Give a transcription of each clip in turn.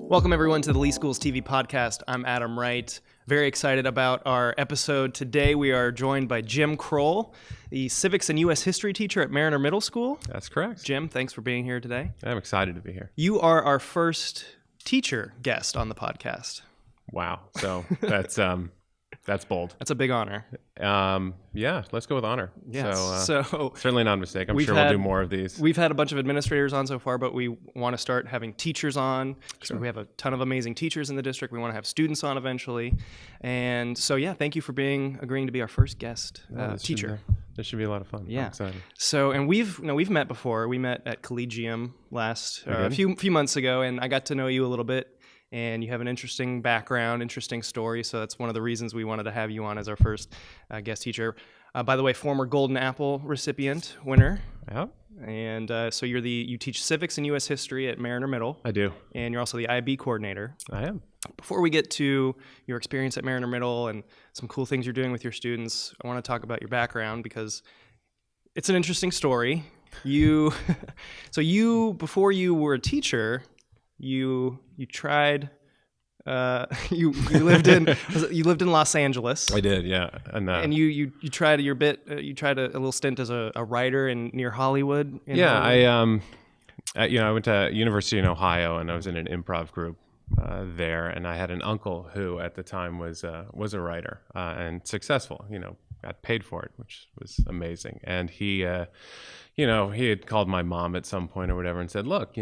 Welcome, everyone, to the Lee Schools TV podcast. I'm Adam Wright. Very excited about our episode today. We are joined by Jim Kroll, the Civics and U.S. History teacher at Mariner Middle School. That's correct. Jim, thanks for being here today. I'm excited to be here. You are our first teacher guest on the podcast. Wow. So that's bold. That's a big honor. Yeah, let's go with honor. Yes. So certainly not a mistake. I'm sure we'll do more of these. We've had a bunch of administrators on so far, but we want to start having teachers on. Sure. We have a ton of amazing teachers in the district. We want to have students on eventually. And so, yeah, thank you for agreeing to be our first guest teacher. This should be a lot of fun. Yeah. I'm excited. So, and we've met before. We met at Collegium a few months ago, and I got to know you a little bit. And you have an interesting background, interesting story. So that's one of the reasons we wanted to have you on as our first guest teacher. By the way, former Golden Apple recipient, winner. Yeah. And so you teach Civics and U.S. History at Mariner Middle. I do. And you're also the IB coordinator. I am. Before we get to your experience at Mariner Middle and some cool things you're doing with your students, I want to talk about your background because it's an interesting story. Before you were a teacher, you tried. You lived in Los Angeles. I did, yeah. And you tried you tried a little stint as a writer near Hollywood. Hollywood. I went to University in Ohio, and I was in an improv group there. And I had an uncle who, at the time, was a writer and successful. Got paid for it, which was amazing. And he had called my mom at some point or whatever and said, "Look,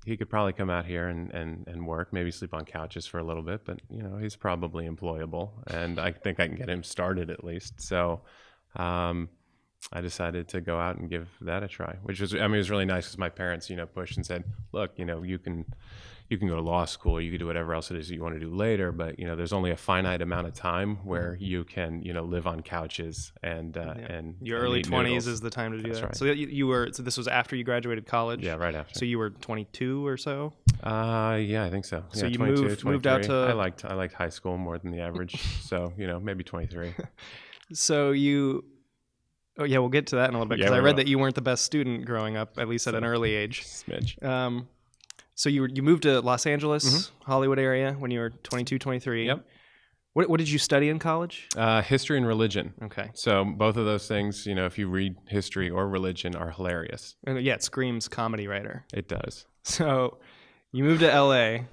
he could probably come out here and work, maybe sleep on couches for a little bit, but he's probably employable, and I think I can get him started at least." So I decided to go out and give that a try, which was, it was really nice because my parents, pushed and said, "Look, you can go to law school, you can do whatever else it is that you want to do later, but there's only a finite amount of time where you can live on couches and your early 20s noodles. Is the time to do That's that." Right. So this was after you graduated college? Yeah, right after. So you were 22 or so? Yeah, I think so. So yeah, you 22, moved out to. I liked high school more than the average, so maybe 23. So oh yeah, we'll get to that in a little bit because I read that you weren't the best student growing up, at least at an early age. Smidge. So you moved to Los Angeles, Hollywood area when you were 22, 23. Yep. What did you study in college? History and religion. Okay. So both of those things, if you read history or religion, are hilarious. Yeah, it screams comedy writer. It does. So you moved to LA.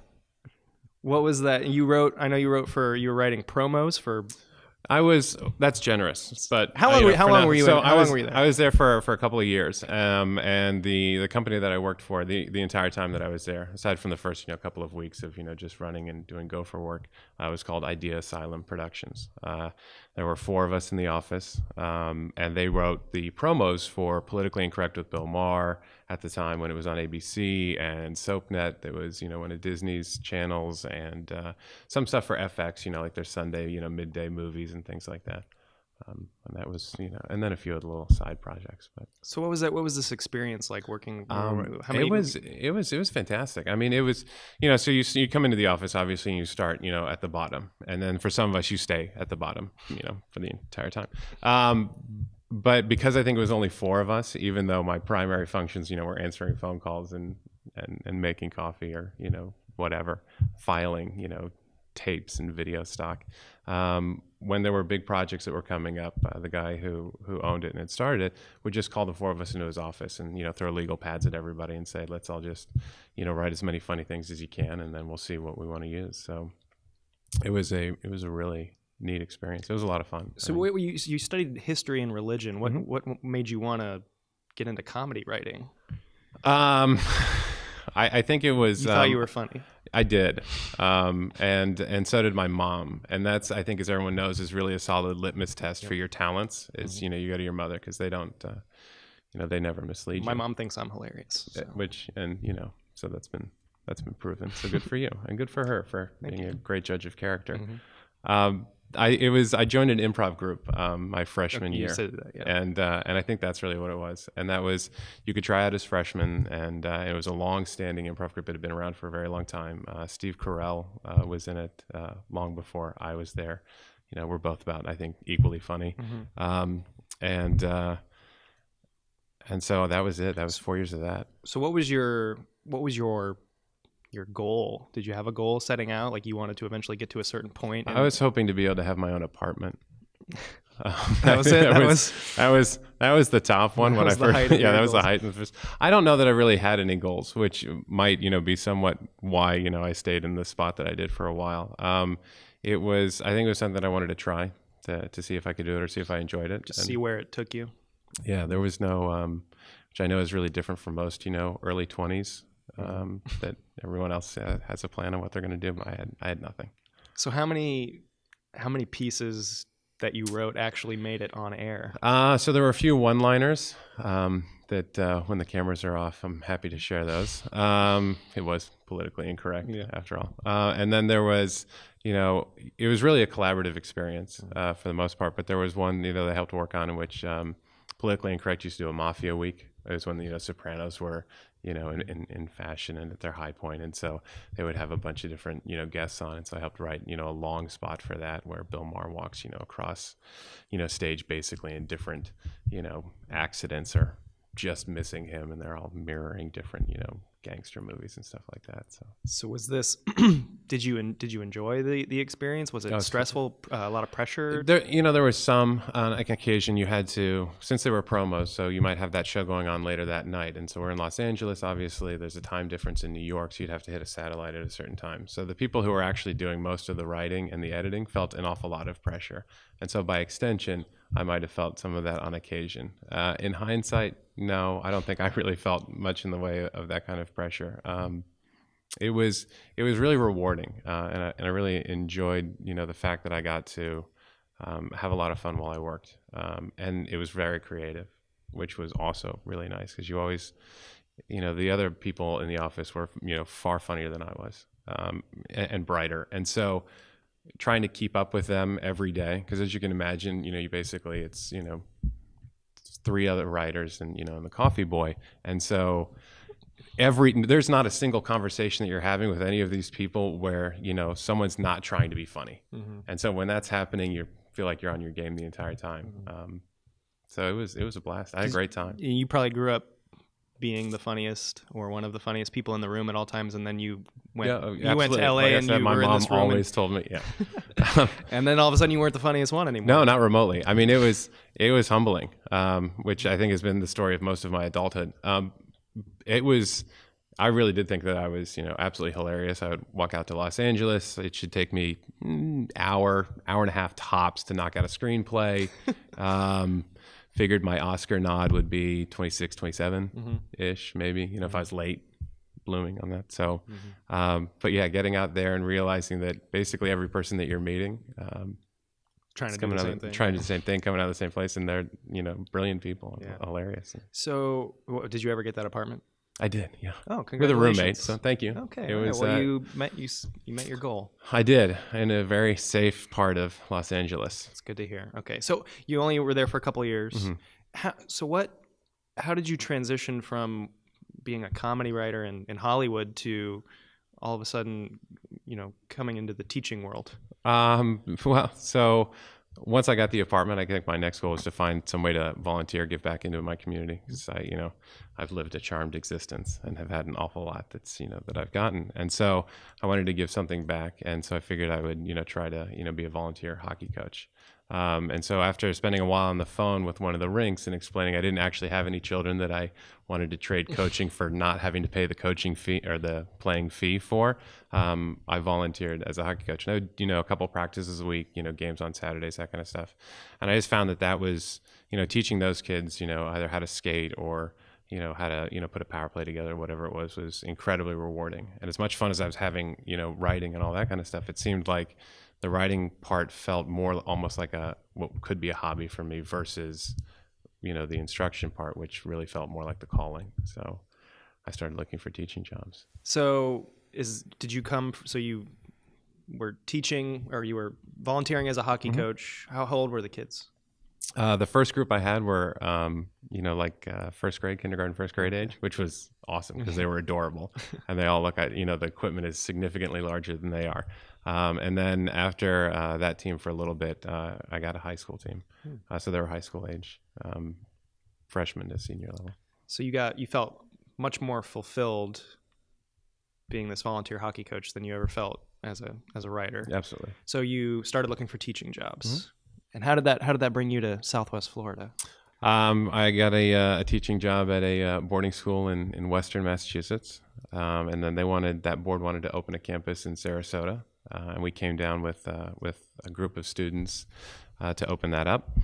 What was that? You were writing promos for. That's generous, but how long were you there? I was there for a couple of years, and the company that I worked for the entire time that I was there, aside from the first couple of weeks of just running and doing gopher work, was called Idea Asylum Productions. There were 4 of us in the office, and they wrote the promos for Politically Incorrect with Bill Maher at the time when it was on ABC and SoapNet. There was one of Disney's channels, and some stuff for FX, like their Sunday midday movies and things like that. And that was and then a few other little side projects. But so what was that? What was this experience like working? It was fantastic. It was so you come into the office obviously and you start at the bottom, and then for some of us you stay at the bottom for the entire time. But because I think it was only 4 of us, even though my primary functions were answering phone calls and making coffee or whatever, filing tapes and video stock. When there were big projects that were coming up, the guy who owned it and had started it would just call the 4 of us into his office and throw legal pads at everybody and say, "Let's all just write as many funny things as you can, and then we'll see what we want to use." So it was a really neat experience. It was a lot of fun. So you studied history and religion. What made you want to get into comedy writing? I think it was. You thought you were funny. I did, and so did my mom. And that's, I think, as everyone knows, is really a solid litmus test for your talents. Is you go to your mother because they don't, they never mislead you. My mom thinks I'm hilarious. So. So that's been proven. So good for you, and good for her for being a great judge of character. I joined an improv group my freshman year, said that, yeah. And I think that's really what it was. And that was, you could try out as freshmen, and it was a long-standing improv group that had been around for a very long time. Steve Kroll was in it long before I was there. We're both about, I think, equally funny. And so that was it. That was 4 years of that. So what was your your goal? Did you have a goal setting out, like you wanted to eventually get to a certain point? I was hoping to be able to have my own apartment. That was it. That was the top one when I first. Yeah, that was the height. I don't know that I really had any goals, which might be somewhat why I stayed in the spot that I did for a while. I think it was something that I wanted to try to see if I could do it or see if I enjoyed it. Just see where it took you. Yeah, there was no, which I know is really different from most early 20s. That everyone else has a plan on what they're going to do. I had nothing. So how many pieces that you wrote actually made it on air? So there were a few one-liners that when the cameras are off, I'm happy to share those. It was politically incorrect after all. And then there was, it was really a collaborative experience for the most part. But there was one, they helped work on in which politically incorrect used to do a Mafia week. It was when the Sopranos were, in fashion and at their high point. And so they would have a bunch of different, guests on. And so I helped write, a long spot for that where Bill Maher walks, across, stage basically in different, accidents or just missing him. And they're all mirroring different, gangster movies and stuff like that. So was this, did you enjoy the experience? Was it stressful? A lot of pressure? There was some, on occasion you had to, since they were promos, so you might have that show going on later that night. And so we're in Los Angeles, obviously there's a time difference in New York, so you'd have to hit a satellite at a certain time. So the people who were actually doing most of the writing and the editing felt an awful lot of pressure. And so by extension, I might have felt some of that on occasion. In hindsight, no, I don't think I really felt much in the way of that kind of pressure. It was really rewarding, and I really enjoyed the fact that I got to have a lot of fun while I worked, and it was very creative, which was also really nice because you always, the other people in the office were far funnier than I was, and brighter, and so trying to keep up with them every day, because as you can imagine, you basically it's three other writers and and the coffee boy, and so there's not a single conversation that you're having with any of these people where someone's not trying to be funny. And so when that's happening, you feel like you're on your game the entire time. So it was a blast. I had a great time. You probably grew up being the funniest or one of the funniest people in the room at all times, and then you went to LA, like and you were in this room. My mom always told me, yeah. And then all of a sudden you weren't the funniest one anymore. No, not remotely. I mean, it was humbling, which I think has been the story of most of my adulthood. I really did think that I was, absolutely hilarious. I would walk out to Los Angeles. It should take me hour and a half tops to knock out a screenplay. Figured my Oscar nod would be 26, 27-ish, maybe, if I was late blooming on that. So, but yeah, getting out there and realizing that basically every person that you're meeting, trying to do the same thing, coming out of the same place, and they're, brilliant people, hilarious. So did you ever get that apartment? I did, yeah. Oh, congratulations. With a roommate, so thank you. Okay. It was, well, you met your goal. I did, in a very safe part of Los Angeles. It's good to hear. Okay. So you only were there for a couple of years. How did you transition from being a comedy writer in Hollywood to all of a sudden, coming into the teaching world? Well, so once I got the apartment, I think my next goal was to find some way to volunteer, give back into my community. Because I've lived a charmed existence and have had an awful lot that's, that I've gotten. And so I wanted to give something back. And so I figured I would, try to, be a volunteer hockey coach. And so after spending a while on the phone with one of the rinks and explaining I didn't actually have any children that I wanted to trade coaching for not having to pay the coaching fee or the playing fee for, I volunteered as a hockey coach. And I would, a couple practices a week, games on Saturdays, that kind of stuff. And I just found that was, teaching those kids, either how to skate or, how to, put a power play together, whatever it was incredibly rewarding. And as much fun as I was having, writing and all that kind of stuff, it seemed like the writing part felt more almost like what could be a hobby for me versus, the instruction part, which really felt more like the calling. So I started looking for teaching jobs. So so you were teaching or you were volunteering as a hockey coach. How old were the kids? The first group I had were, first grade, kindergarten, first grade age, which was awesome because they were adorable. And they all look at, the equipment is significantly larger than they are. And then after that team for a little bit, I got a high school team. So they were high school age, freshman to senior level. So you felt much more fulfilled being this volunteer hockey coach than you ever felt as a writer. Absolutely. So you started looking for teaching jobs. And how did that bring you to Southwest Florida? I got a teaching job at a boarding school in Western Massachusetts, and then that board wanted to open a campus in Sarasota, and we came down with a group of students to open that up.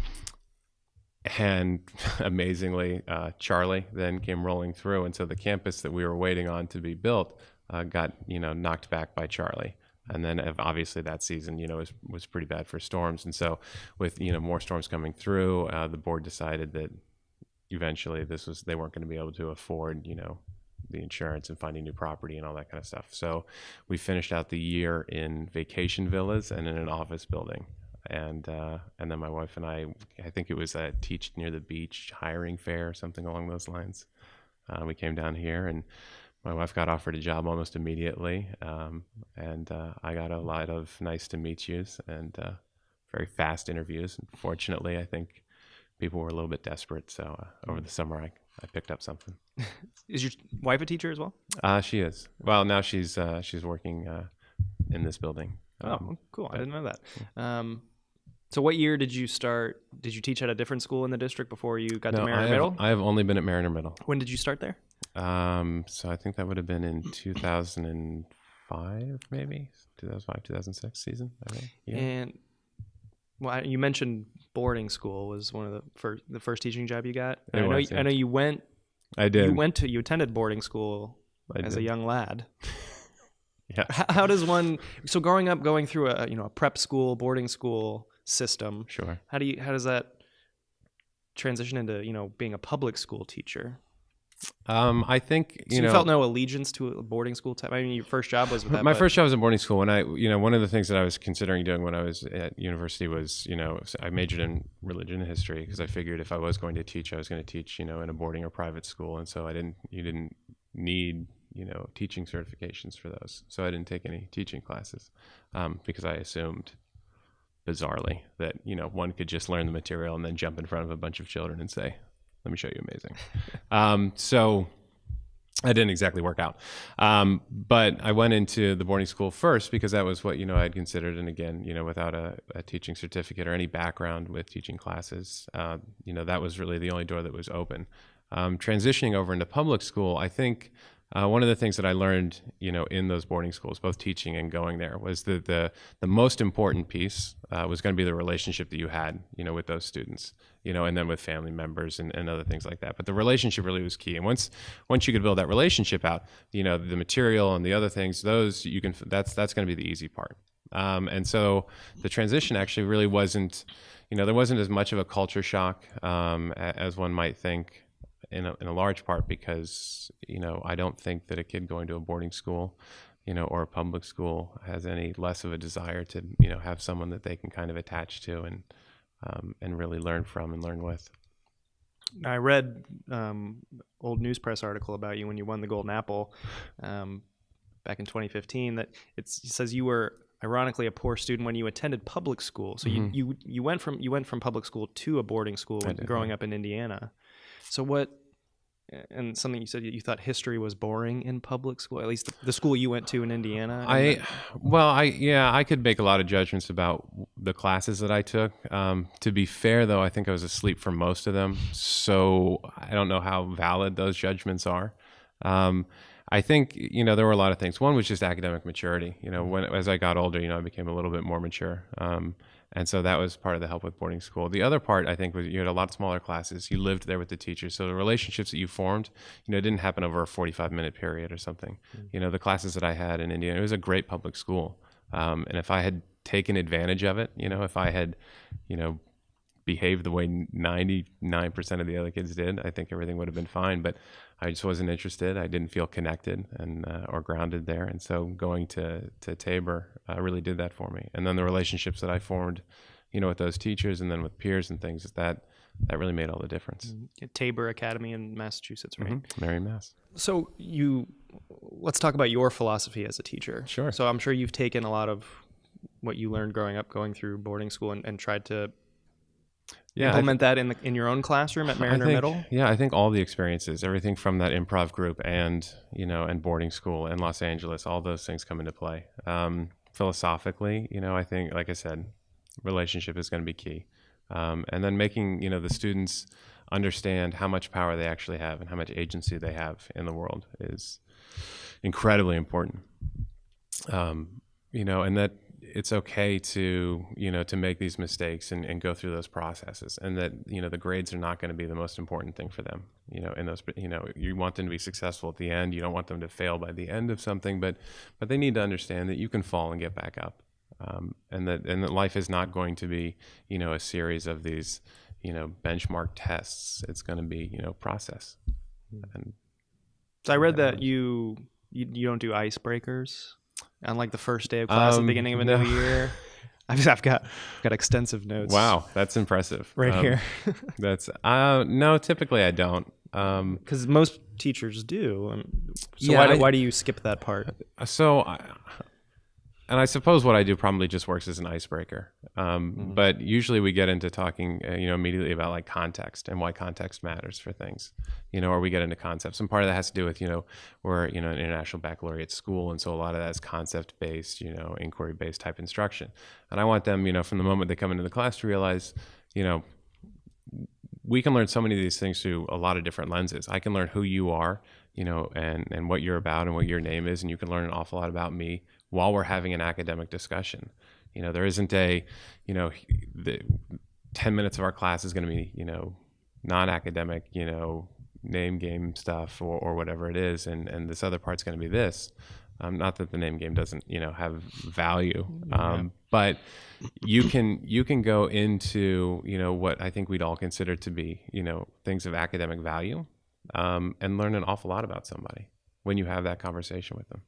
And amazingly, Charlie then came rolling through, and so the campus that we were waiting on to be built got knocked back by Charlie. And then obviously that season, was pretty bad for storms. And so with, more storms coming through, the board decided that eventually they weren't going to be able to afford, the insurance and finding new property and all that kind of stuff. So we finished out the year in vacation villas and in an office building. And then my wife and I think it was a Teach Near the Beach hiring fair or something along those lines. We came down here, and my wife got offered a job almost immediately, and I got a lot of nice to meet yous and very fast interviews. And fortunately, I think people were a little bit desperate, so over the summer I picked up something. Is your wife a teacher as well? She is. Well, now she's working in this building. Cool. I didn't know that. So what year did you start? Did you teach at a different school in the district before you got to Mariner Middle? I have only been at Mariner Middle. When did you start there? So I think that would have been in 2005, maybe 2005, 2006 season. I think. Yeah. And you mentioned boarding school was one of the first teaching job you got. I know you went. I did. You attended boarding school as a young lad. Yeah. How does one? So growing up, going through a prep school, boarding school system. Sure. How does that transition into being a public school teacher? I think you felt no allegiance to a boarding school type. I mean, your first job was with that. My first job was in boarding school, and one of the things that I was considering doing when I was at university was, I majored in religion and history because I figured if I was going to teach, I was going to teach, in a boarding or private school, and so you didn't need teaching certifications for those, so I didn't take any teaching classes because I assumed, bizarrely, that one could just learn the material and then jump in front of a bunch of children and say, let me show you amazing. So that didn't exactly work out. But I went into the boarding school first because that was what, I'd considered. And again, without a teaching certificate or any background with teaching classes, that was really the only door that was open. Transitioning over into public school, I think one of the things that I learned, in those boarding schools, both teaching and going there, was that the most important piece was going to be the relationship that you had, with those students, and then with family members and other things like that. But the relationship really was key. And once you could build that relationship out, the material and the other things, that's going to be the easy part. And so the transition actually really wasn't, there wasn't as much of a culture shock as one might think. In a large part because, I don't think that a kid going to a boarding school, or a public school has any less of a desire to, have someone that they can kind of attach to and really learn from and learn with. I read old news press article about you when you won the Golden Apple back in 2015 that it says you were ironically a poor student when you attended public school. So you went from public school to a boarding school growing up in Indiana. So and something you said, you thought history was boring in public school, at least the school you went to in Indiana? I could make a lot of judgments about the classes that I took. To be fair, though, I think I was asleep for most of them, so I don't know how valid those judgments are. I think, there were a lot of things. One was just academic maturity. As I got older, I became a little bit more mature. And so that was part of the help with boarding school. The other part, I think, was you had a lot smaller classes. You lived there with the teachers. So the relationships that you formed, it didn't happen over a 45-minute period or something. The classes that I had in Indiana, it was a great public school. And if I had taken advantage of it, if I had, behaved the way 99% of the other kids did, I think everything would have been fine. But I just wasn't interested. I didn't feel connected or grounded there. And so going to Tabor really did that for me. And then the relationships that I formed, with those teachers and then with peers and things, that really made all the difference. Tabor Academy in Massachusetts, right? Marion, Mass. So let's talk about your philosophy as a teacher. Sure. So I'm sure you've taken a lot of what you learned growing up, going through boarding school and tried to implement that in your own classroom at Mariner Middle? Yeah, I think all the experiences, everything from that improv group and and boarding school in Los Angeles, all those things come into play. Philosophically, I think, like I said, relationship is going to be key, and then making the students understand how much power they actually have and how much agency they have in the world is incredibly important. And that it's okay to make these mistakes and go through those processes, and that the grades are not going to be the most important thing for them. In those, you want them to be successful at the end. You don't want them to fail by the end of something, but they need to understand that you can fall and get back up, and that life is not going to be a series of these benchmark tests. It's going to be process. And so I read that you don't do icebreakers on like the first day of class at the beginning of a new year. I've got extensive notes. Wow, that's impressive. Right here. That's no, typically I don't. Because most teachers do. So why do you skip that part? And I suppose what I do probably just works as an icebreaker. But usually we get into talking, immediately about like context and why context matters for things, or we get into concepts. And part of that has to do with, we're, an international baccalaureate school. And so a lot of that is concept-based, inquiry-based type instruction. And I want them, from the moment they come into the class to realize, we can learn so many of these things through a lot of different lenses. I can learn who you are, and what you're about and what your name is. And you can learn an awful lot about me while we're having an academic discussion. There isn't the 10 minutes of our class is going to be, non-academic, name game stuff or whatever it is. And this other part's going to be this. Not that the name game doesn't, have value. But you can go into, what I think we'd all consider to be, things of academic value, and learn an awful lot about somebody when you have that conversation with them.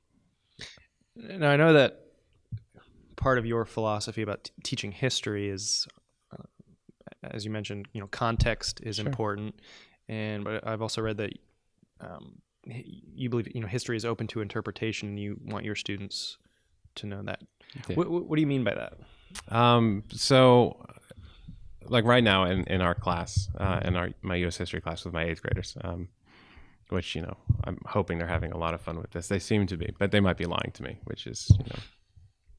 Now, I know that part of your philosophy about teaching history is, as you mentioned, context is important. But I've also read that you believe, history is open to interpretation, and you want your students to know that. Yeah. What do you mean by that? So, like right now in our class, my U.S. history class with my 8th graders, which, I'm hoping they're having a lot of fun with this. They seem to be, but they might be lying to me, which is,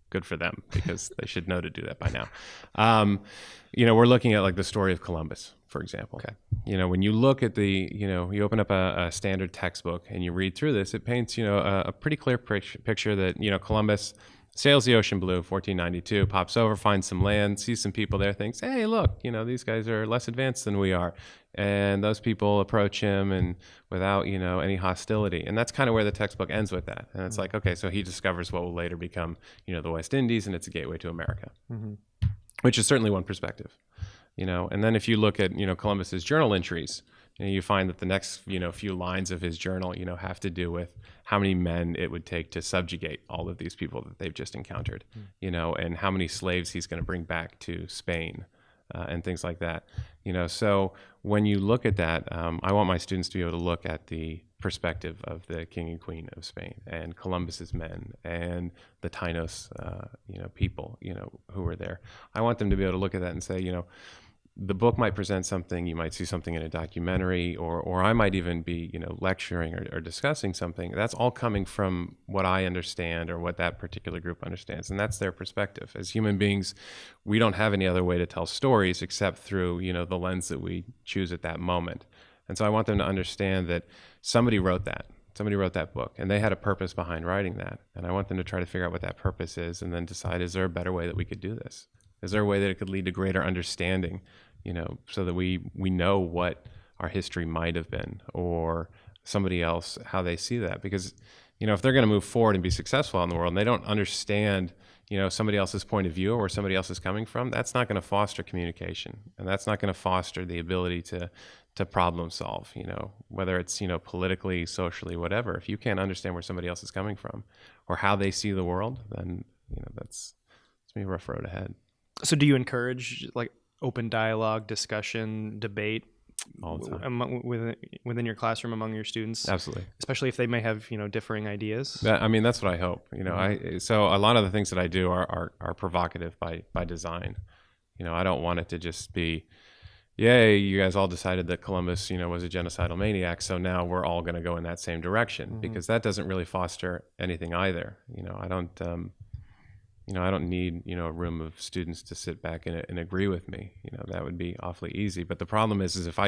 good for them, because they should know to do that by now. We're looking at like the story of Columbus, for example. Okay. When you look at you open up a standard textbook and you read through this, it paints, a pretty clear picture that, Columbus sails the ocean blue, 1492, pops over, finds some land, sees some people there, thinks, hey, look, these guys are less advanced than we are. And those people approach him and without, any hostility. And that's kind of where the textbook ends with that. And it's like, okay, so he discovers what will later become, the West Indies, and it's a gateway to America, which is certainly one perspective, And then if you look at, Columbus's journal entries, you find that the next, few lines of his journal, have to do with how many men it would take to subjugate all of these people that they've just encountered, and how many slaves he's going to bring back to Spain, and things like that. So when you look at that, I want my students to be able to look at the perspective of the king and queen of Spain and Columbus's men and the Tainos, people, who were there. I want them to be able to look at that and say, the book might present something, you might see something in a documentary, or I might even be, lecturing or discussing something. That's all coming from what I understand or what that particular group understands, and that's their perspective. As human beings, we don't have any other way to tell stories except through, the lens that we choose at that moment. And so I want them to understand that somebody wrote that book, and they had a purpose behind writing that. And I want them to try to figure out what that purpose is and then decide, is there a better way that we could do this? Is there a way that it could lead to greater understanding, so that we know what our history might have been, or somebody else, how they see that? Because, if they're going to move forward and be successful out in the world and they don't understand, somebody else's point of view or where somebody else is coming from, that's not going to foster communication. And that's not going to foster the ability to problem solve, whether it's, politically, socially, whatever. If you can't understand where somebody else is coming from or how they see the world, then, it's going to be a rough road ahead. So do you encourage like open dialogue, discussion, debate all the time within your classroom among your students? Absolutely. Especially if they may have, differing ideas. That's what I hope. So a lot of the things that I do are provocative by design. I don't want it to just be, yay, you guys all decided that Columbus, was a genocidal maniac, so now we're all going to go in that same direction, because that doesn't really foster anything either. I don't need, a room of students to sit back and agree with me. That would be awfully easy. But the problem is if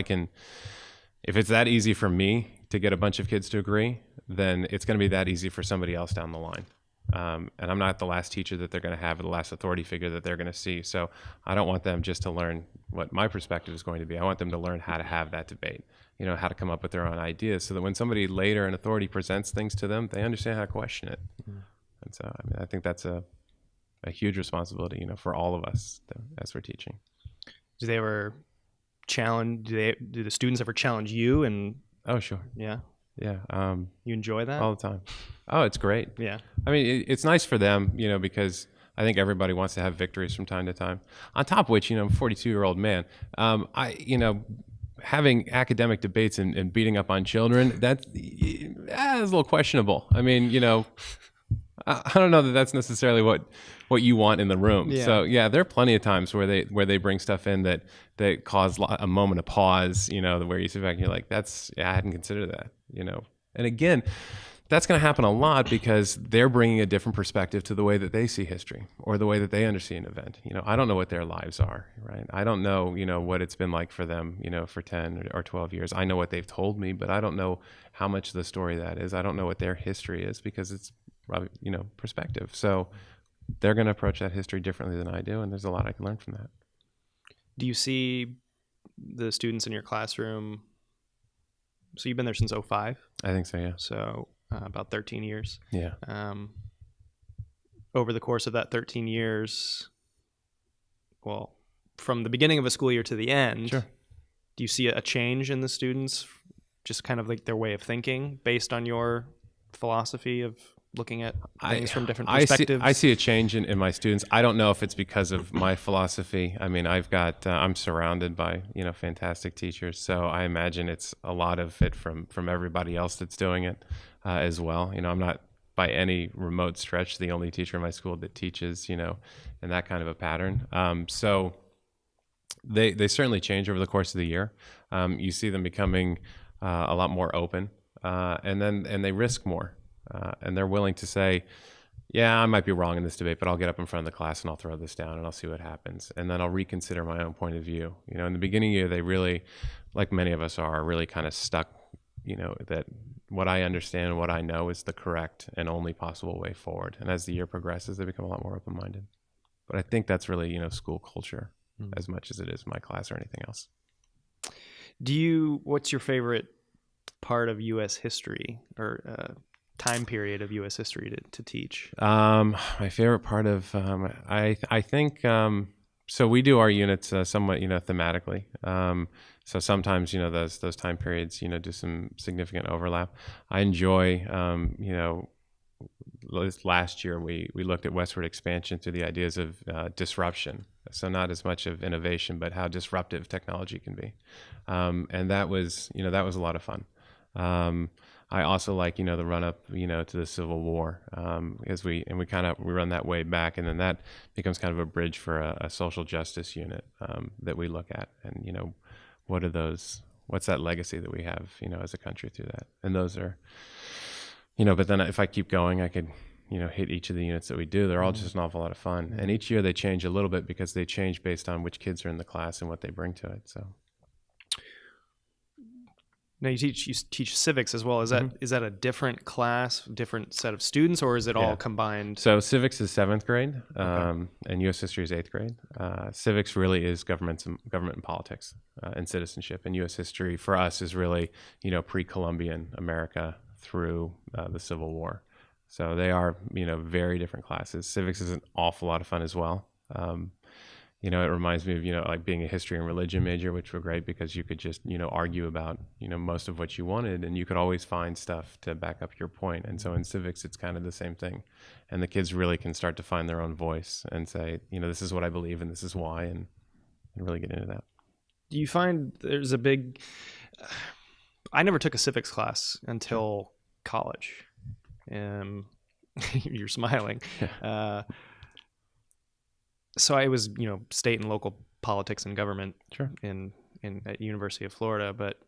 it's that easy for me to get a bunch of kids to agree, then it's going to be that easy for somebody else down the line. And I'm not the last teacher that they're going to have, or the last authority figure that they're going to see. So I don't want them just to learn what my perspective is going to be. I want them to learn how to have that debate, how to come up with their own ideas, so that when somebody later in authority presents things to them, they understand how to question it. And so, I think that's a huge responsibility, for all of us as we're teaching. Do they ever challenge? Do the students ever challenge you? And oh, sure, yeah. You enjoy that all the time. Oh, it's great. Yeah. It's nice for them, because I think everybody wants to have victories from time to time. On top of which, I'm a 42-year-old man. Having academic debates and beating up on children, that's a little questionable. I don't know that that's necessarily what you want in the room. Yeah. So there are plenty of times where they bring stuff in that cause a moment of pause, where you sit back and you're like, I hadn't considered that, And again, that's going to happen a lot because they're bringing a different perspective to the way that they see history, or the way that they understand an event. I don't know what their lives are, right? I don't know, what it's been like for them, for 10 or 12 years. I know what they've told me, but I don't know how much of the story that is. I don't know what their history is, because it's probably, perspective. So they're going to approach that history differently than I do, and there's a lot I can learn from that. Do you see the students in your classroom? So you've been there since 2005? I think so, yeah. So about 13 years. Yeah. Over the course of that 13 years, well, from the beginning of a school year to the end, sure. Do you see a change in the students, just kind of like their way of thinking based on your philosophy of looking at things from different perspectives? I see a change in my students. I don't know if it's because of my philosophy. I'm surrounded by, fantastic teachers. So I imagine it's a lot of it from everybody else that's doing it as well. I'm not by any remote stretch the only teacher in my school that teaches, in that kind of a pattern. So they certainly change over the course of the year. You see them becoming a lot more open, and they risk more. And they're willing to say, yeah, I might be wrong in this debate, but I'll get up in front of the class and I'll throw this down and I'll see what happens. And then I'll reconsider my own point of view. In the beginning of the year, they really, like many of us are, really kind of stuck, that what I understand and what I know is the correct and only possible way forward. And as the year progresses, they become a lot more open-minded. But I think that's really, school culture as much as it is my class or anything else. What's your favorite part of U.S. history, or time period of U.S. history to teach? My favorite part of, I think, so we do our units somewhat, thematically. So sometimes, those time periods, do some significant overlap. I enjoy, last year we looked at westward expansion through the ideas of disruption. So not as much of innovation, but how disruptive technology can be. And that was a lot of fun. I also like, the run up, to the Civil War, because we run that way back, and then that becomes kind of a bridge for a social justice unit that we look at, and what's that legacy that we have, as a country through that. And those are, but then if I keep going, I could, hit each of the units that we do. They're all just an awful lot of fun, and each year they change a little bit because they change based on which kids are in the class and what they bring to it. So. Now you teach civics as well. Is that a different class, different set of students, or is it all combined? So civics is 7th grade, and U.S. history is 8th grade. Civics really is government and politics and citizenship, and U.S. history for us is really pre-Columbian America through the Civil War. So they are very different classes. Civics is an awful lot of fun as well. It reminds me of, like being a history and religion major, which were great because you could just, argue about, most of what you wanted, and you could always find stuff to back up your point. And so in civics, it's kind of the same thing. And the kids really can start to find their own voice and say, this is what I believe and this is why, and really get into that. Do you find there's a big... I never took a civics class until college. You're smiling. So I was, state and local politics and government Sure. in at University of Florida, but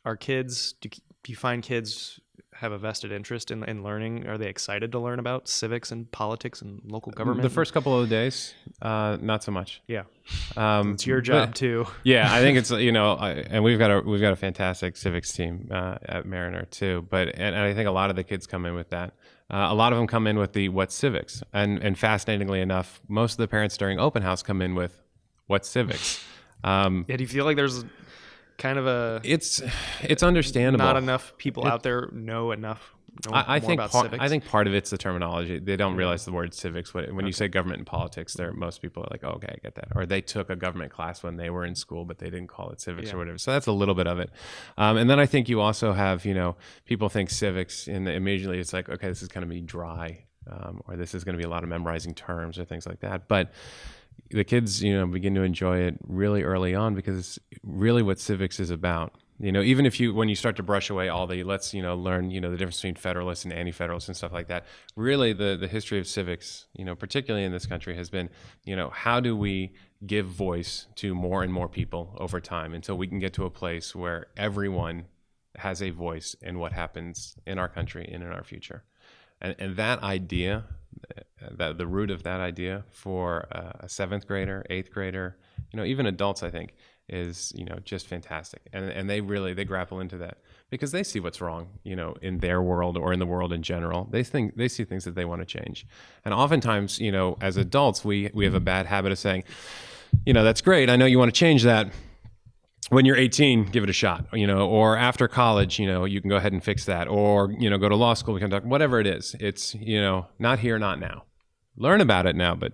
are kids, do you find kids have a vested interest in learning? Are they excited to learn about civics and politics and local government? The first couple of days, not so much. Yeah. It's your job too. Yeah, I think it's, and we've got a fantastic civics team at Mariner too. And I think a lot of the kids come in with that. A lot of them come in with the what's civics, and fascinatingly enough, most of the parents during open house come in with what's civics. Yeah, do you feel like there's kind of it's understandable. Not enough people out there know enough. I think part of it's the terminology. They don't realize the word civics. When you say government and politics, most people are like, oh, okay, I get that. Or they took a government class when they were in school, but they didn't call it civics or whatever. So that's a little bit of it. And then I think you also have, people think civics, and immediately it's like, okay, this is going to be dry, or this is going to be a lot of memorizing terms or things like that. But the kids, begin to enjoy it really early on, because it's really what civics is about. Even when you start to brush away all the learn, the difference between Federalists and Anti-Federalists and stuff like that, really the history of civics, particularly in this country, has been, how do we give voice to more and more people over time until we can get to a place where everyone has a voice in what happens in our country and in our future. And that idea, the root of that idea for a 7th grader, 8th grader, even adults, I think, is just fantastic. And they grapple into that because they see what's wrong, in their world or in the world in general. They see things that they want to change. And oftentimes, as adults, we have a bad habit of saying, that's great, I know you want to change that. When you're 18, give it a shot, or after college, you can go ahead and fix that, or, go to law school, become doctor, whatever it is. It's, not here, not now. Learn about it now, but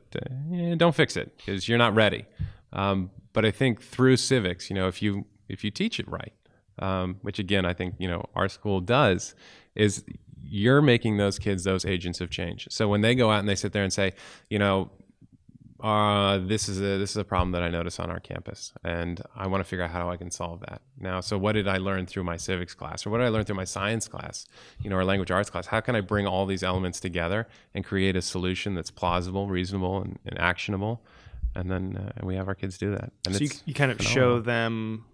don't fix it because you're not ready. But I think through civics, if you teach it right, which again, I think, our school does, is you're making those kids those agents of change. So when they go out and they sit there and say, this is a problem that I notice on our campus, and I want to figure out how I can solve that. Now, so what did I learn through my civics class, or what did I learn through my science class, or language arts class? How can I bring all these elements together and create a solution that's plausible, reasonable, and actionable? And then we have our kids do that. And so you kind of show them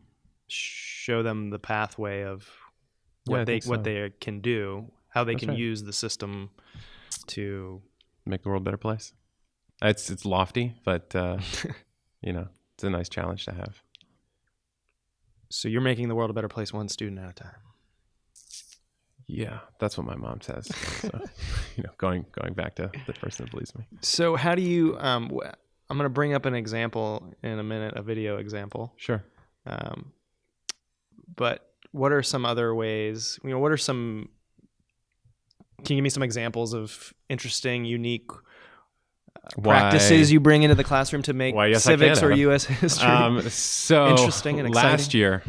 the pathway of what they can do, how they can use the system to make the world a better place. It's lofty, but it's a nice challenge to have. So you're making the world a better place one student at a time. Yeah, that's what my mom says. So, going back to the person that believes me. So how do you? I'm going to bring up an example in a minute, a video example. Sure. But what are some other ways? Can you give me some examples of interesting, unique practices you bring into the classroom to make civics or U.S. history so interesting and exciting? Last year,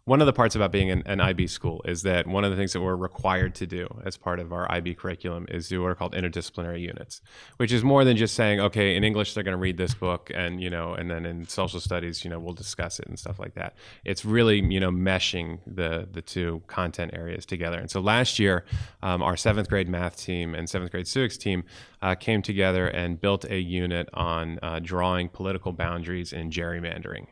one of the parts about being an IB school is that one of the things that we're required to do as part of our IB curriculum is do what are called interdisciplinary units, which is more than just saying, okay, in English they're going to read this book, and and then in social studies, we'll discuss it and stuff like that. It's really meshing the two content areas together. And so last year, our 7th grade math team and 7th grade civics team came together and built a unit on drawing political boundaries and gerrymandering.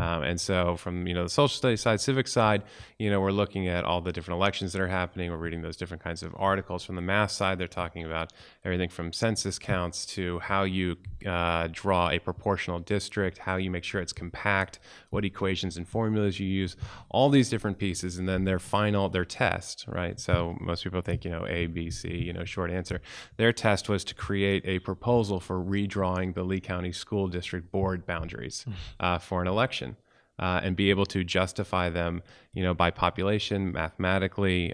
And so from, the social studies side, civics side, we're looking at all the different elections that are happening. We're reading those different kinds of articles. From the math side, they're talking about everything from census counts to how you draw a proportional district, how you make sure it's compact, what equations and formulas you use, all these different pieces. And then their test, right? So most people think, A, B, C, short answer. Their test was to create a proposal for redrawing the Lee County School District Board boundaries for an election. And be able to justify them, by population, mathematically,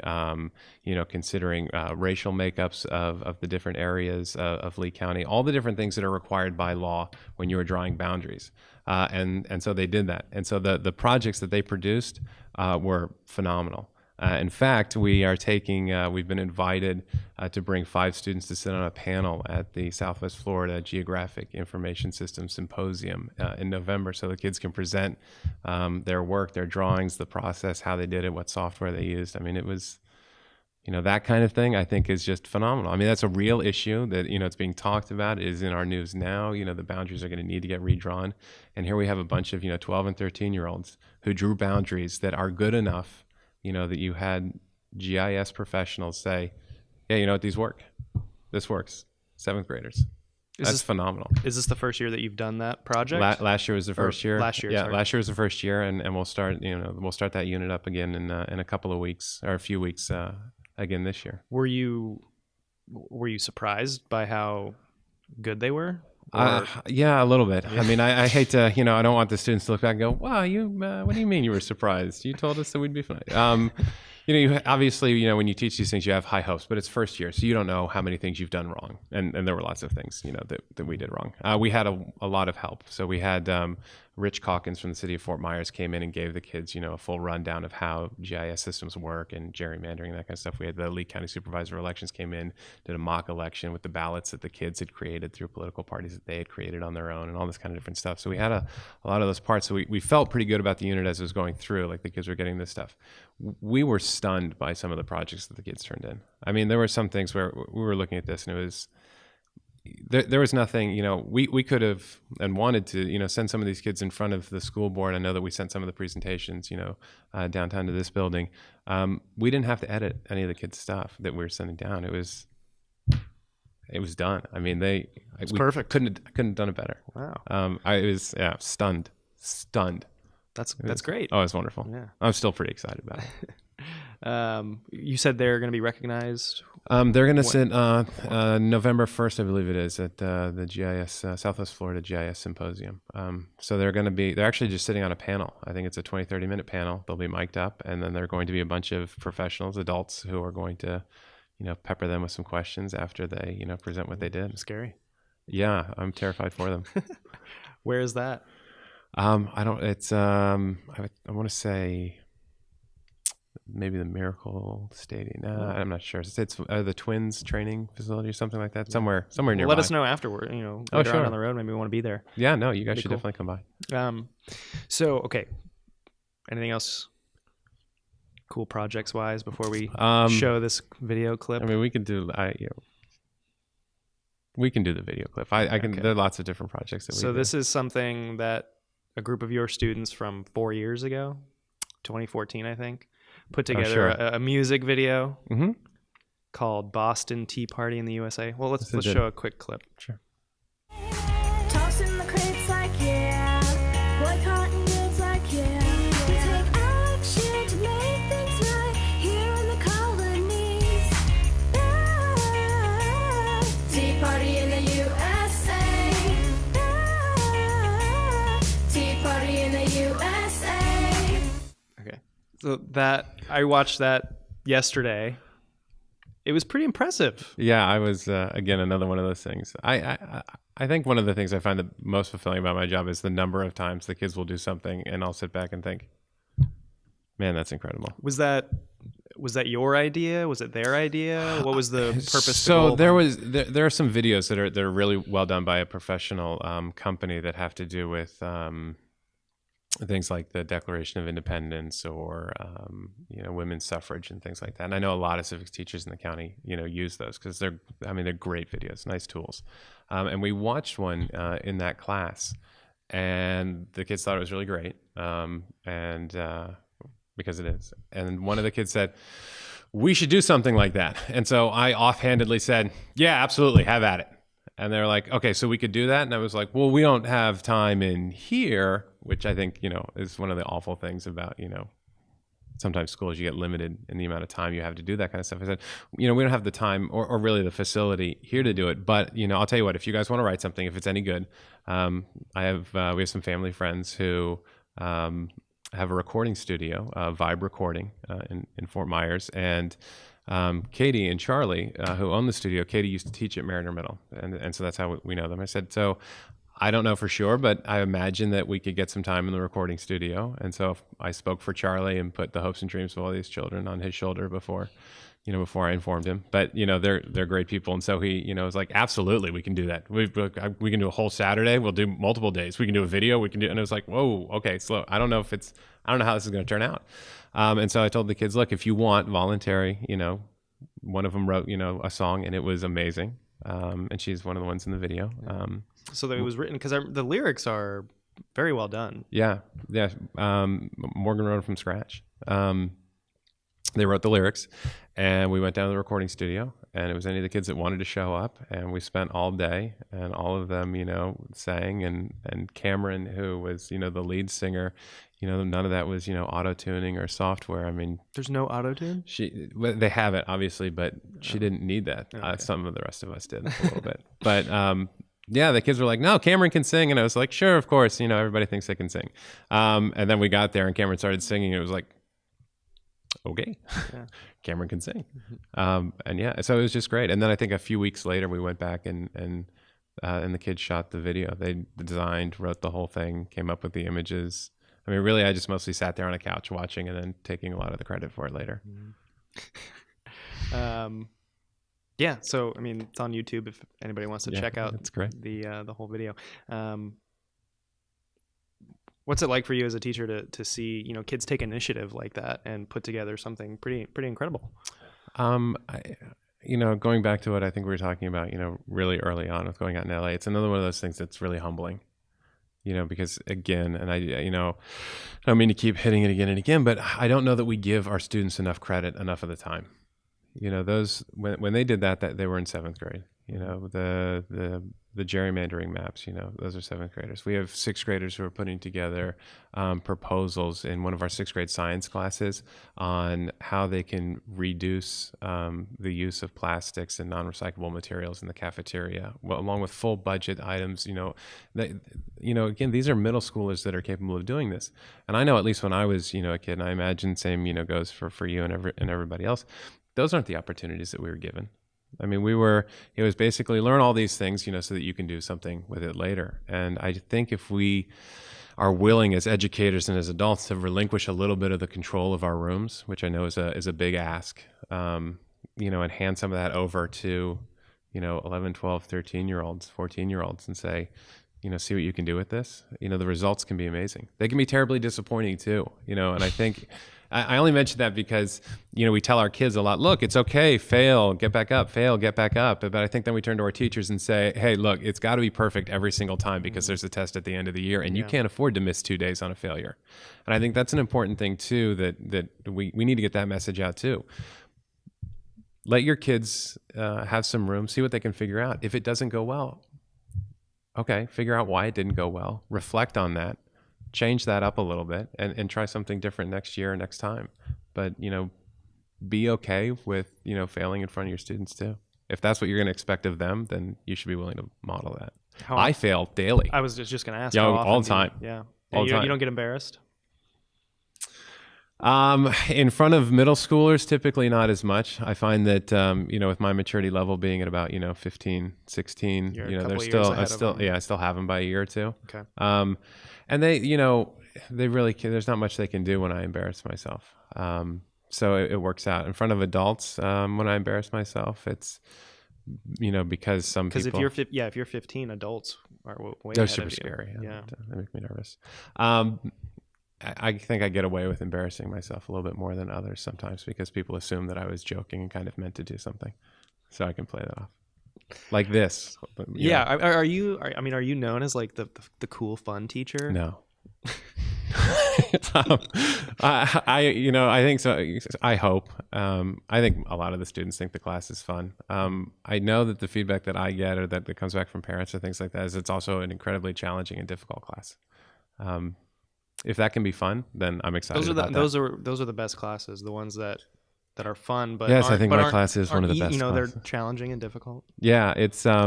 considering racial makeups of the different areas of Lee County, all the different things that are required by law when you are drawing boundaries. And so they did that. And so the projects that they produced were phenomenal. In fact, we've been invited to bring 5 students to sit on a panel at the Southwest Florida Geographic Information System Symposium in November, so the kids can present their work, their drawings, the process, how they did it, what software they used. I mean, it was that kind of thing, I think is just phenomenal. I mean, that's a real issue that, it's being talked about, is in our news now. The boundaries are going to need to get redrawn. And here we have a bunch of, 12 and 13-year-olds who drew boundaries that are good enough, that you had GIS professionals say, yeah, you know what, these work. This works. 7th graders. That's phenomenal. Is this the first year that you've done that project? Last year was the first year. Last year, yeah. Sorry. Last year was the first year, and we'll start. We'll start that unit up again in a couple of weeks, or a few weeks again this year. Were you surprised by how good they were? Yeah, a little bit. I mean, I hate to, I don't want the students to look back and go, "Wow, what do you mean you were surprised? You told us that we'd be fine." You obviously, when you teach these things, you have high hopes, but it's first year, so you don't know how many things you've done wrong, and there were lots of things, that we did wrong. We had a lot of help. So we had Rich Calkins from the city of Fort Myers came in and gave the kids, a full rundown of how GIS systems work and gerrymandering, that kind of stuff. We had the Lee County Supervisor of Elections came in, did a mock election with the ballots that the kids had created through political parties that they had created on their own, and all this kind of different stuff. So we had a lot of those parts. So we felt pretty good about the unit as it was going through, like the kids were getting this stuff. We were stunned by some of the projects that the kids turned in. I mean, there were some things where we were looking at this and it was, there was nothing, we could have and wanted to, send some of these kids in front of the school board. I know that we sent some of the presentations, downtown to this building. We didn't have to edit any of the kids' stuff that we were sending down. It was done. I mean, it's perfect. Couldn't have done it better. Wow. I was stunned. That's great. Oh, it's wonderful. Yeah. I'm still pretty excited about it. You said they're going to be recognized. They're going to sit November 1st, I believe it is, at the GIS Southwest Florida GIS Symposium. So they're actually just sitting on a panel. I think it's a 20-30 minute panel. They'll be mic'd up, and then they're going to be a bunch of professionals, adults, who are going to, pepper them with some questions after they, present what they did. Scary. Yeah, I'm terrified for them. Where is that? I want to say maybe the Miracle Stadium. No, I'm not sure. It's the Twins training facility or something like that. Somewhere nearby. Let us know afterward. Later on down the road, maybe we want to be there. Yeah, no, you guys should definitely come by. So okay, anything else cool projects wise before we show this video clip? I mean, we can do the video clip. I can. Okay. There are lots of different projects that we do. So this is something that a group of your students from 4 years ago, 2014, I think, put together a music video called Boston Tea Party in the USA. Well, let's show a quick clip. Sure. Toss in the crates like yeah, boy cotton goods like yeah. We take action to make things right here in the colonies. Tea Party in the USA. Tea Party in the USA. Okay, so I watched that yesterday. It was pretty impressive. Yeah, I was again another one of those things. I think one of the things I find the most fulfilling about my job is the number of times the kids will do something and I'll sit back and think, man, that's incredible. Was that your idea? Was it their idea? What was the purpose? So there are some videos that are really well done by a professional company that have to do with things like the Declaration of Independence or women's suffrage and things like that. And I know a lot of civics teachers in the county use those because they're great videos, nice tools. And we watched one in that class, and the kids thought it was really great, because it is. And one of the kids said, "We should do something like that." And so I offhandedly said, "Yeah, absolutely, have at it." And they're like, "Okay, so we could do that?" And I was like, "Well, we don't have time in here," which I think, is one of the awful things about, sometimes schools, you get limited in the amount of time you have to do that kind of stuff. I said, we don't have the time or really the facility here to do it. But, I'll tell you what, if you guys want to write something, if it's any good, we have some family friends who have a recording studio, Vibe Recording in Fort Myers. And Katie and Charlie, who own the studio, Katie used to teach at Mariner Middle. And so that's how we know them. I said, so I don't know for sure, but I imagine that we could get some time in the recording studio. And so I spoke for Charlie and put the hopes and dreams of all these children on his shoulder before I informed him. But, they're great people. And so he, was like, absolutely, we can do that. We can do a whole Saturday. We'll do multiple days. We can do a video. And it was like, whoa, okay, slow. I don't know how this is going to turn out. And so I told the kids, look, if you want voluntary, one of them wrote, a song, and it was amazing. And she's one of the ones in the video. So that it was written because the lyrics are very well done. Yeah. Morgan wrote it from scratch. They wrote the lyrics, and we went down to the recording studio, and it was any of the kids that wanted to show up, and we spent all day, and all of them, sang, and Cameron, who was, the lead singer, none of that was, auto-tuning or software. I mean, there's no auto-tune? They have it, obviously, but she didn't need that. Okay. Some of the rest of us did a little bit. But yeah, the kids were like, no, Cameron can sing. And I was like, sure, of course. Everybody thinks they can sing. And then we got there, and Cameron started singing. And it was like, okay, yeah. Cameron can sing. And yeah, so it was just great. And then I think a few weeks later, we went back and the kids shot the video. They designed, wrote the whole thing, came up with the images. I mean, really, I just mostly sat there on a couch watching and then taking a lot of the credit for it later. Yeah, so I mean, it's on YouTube if anybody wants to check out that's great. The whole video. What's it like for you as a teacher to see kids take initiative like that and put together something pretty incredible? Going back to what I think we were talking about, really early on with going out in LA, it's another one of those things that's really humbling. Because again, and I don't mean to keep hitting it again and again, but I don't know that we give our students enough credit enough of the time. Those when they did that they were in 7th grade. The gerrymandering maps, those are 7th graders. We have 6th graders who are putting together proposals in one of our 6th grade science classes on how they can reduce the use of plastics and non-recyclable materials in the cafeteria, along with full budget items. Again, these are middle schoolers that are capable of doing this. And I know, at least when I was, a kid, and I imagine same, goes for you and everybody else. Those aren't the opportunities that we were given. I mean, it was basically learn all these things, so that you can do something with it later. And I think if we are willing as educators and as adults to relinquish a little bit of the control of our rooms, which I know is a big ask, and hand some of that over to, 11, 12, 13-year-olds, 14-year-olds and say, see what you can do with this. The results can be amazing. They can be terribly disappointing too, and I think I only mention that because, we tell our kids a lot, look, it's okay, fail, get back up, fail, get back up. But I think then we turn to our teachers and say, hey, look, it's got to be perfect every single time because there's a test at the end of the year and you can't afford to miss 2 days on a failure. And I think that's an important thing too, that we need to get that message out too. Let your kids have some room, see what they can figure out. If it doesn't go well, okay, figure out why it didn't go well, reflect on that. Change that up a little bit and try something different next year or next time. But, be okay with, failing in front of your students too. If that's what you're going to expect of them, then you should be willing to model that. I fail daily. I was just going to ask. All the time. All the time. You don't get embarrassed? In front of middle schoolers, typically not as much. I find that, with my maturity level being at about, 15, 16, I still have them by a year or two. Okay. And they really there's not much they can do when I embarrass myself. So it works out. In front of adults, when I embarrass myself, it's, because some people... Because if you're 15, adults are way they're ahead super of you. scary. Yeah. They make me nervous. I think I get away with embarrassing myself a little bit more than others sometimes because people assume that I was joking and kind of meant to do something. So I can play that off. Like this. Yeah. Are you known as like the cool fun teacher? No. I think so. I hope. I think a lot of the students think the class is fun. I know that the feedback that I get or that comes back from parents or things like that is it's also an incredibly challenging and difficult class. If that can be fun, then I'm excited about that. Those are the best classes, the ones that are fun, but yes, I think my class is one of the best. They're challenging and difficult. Yeah, it's I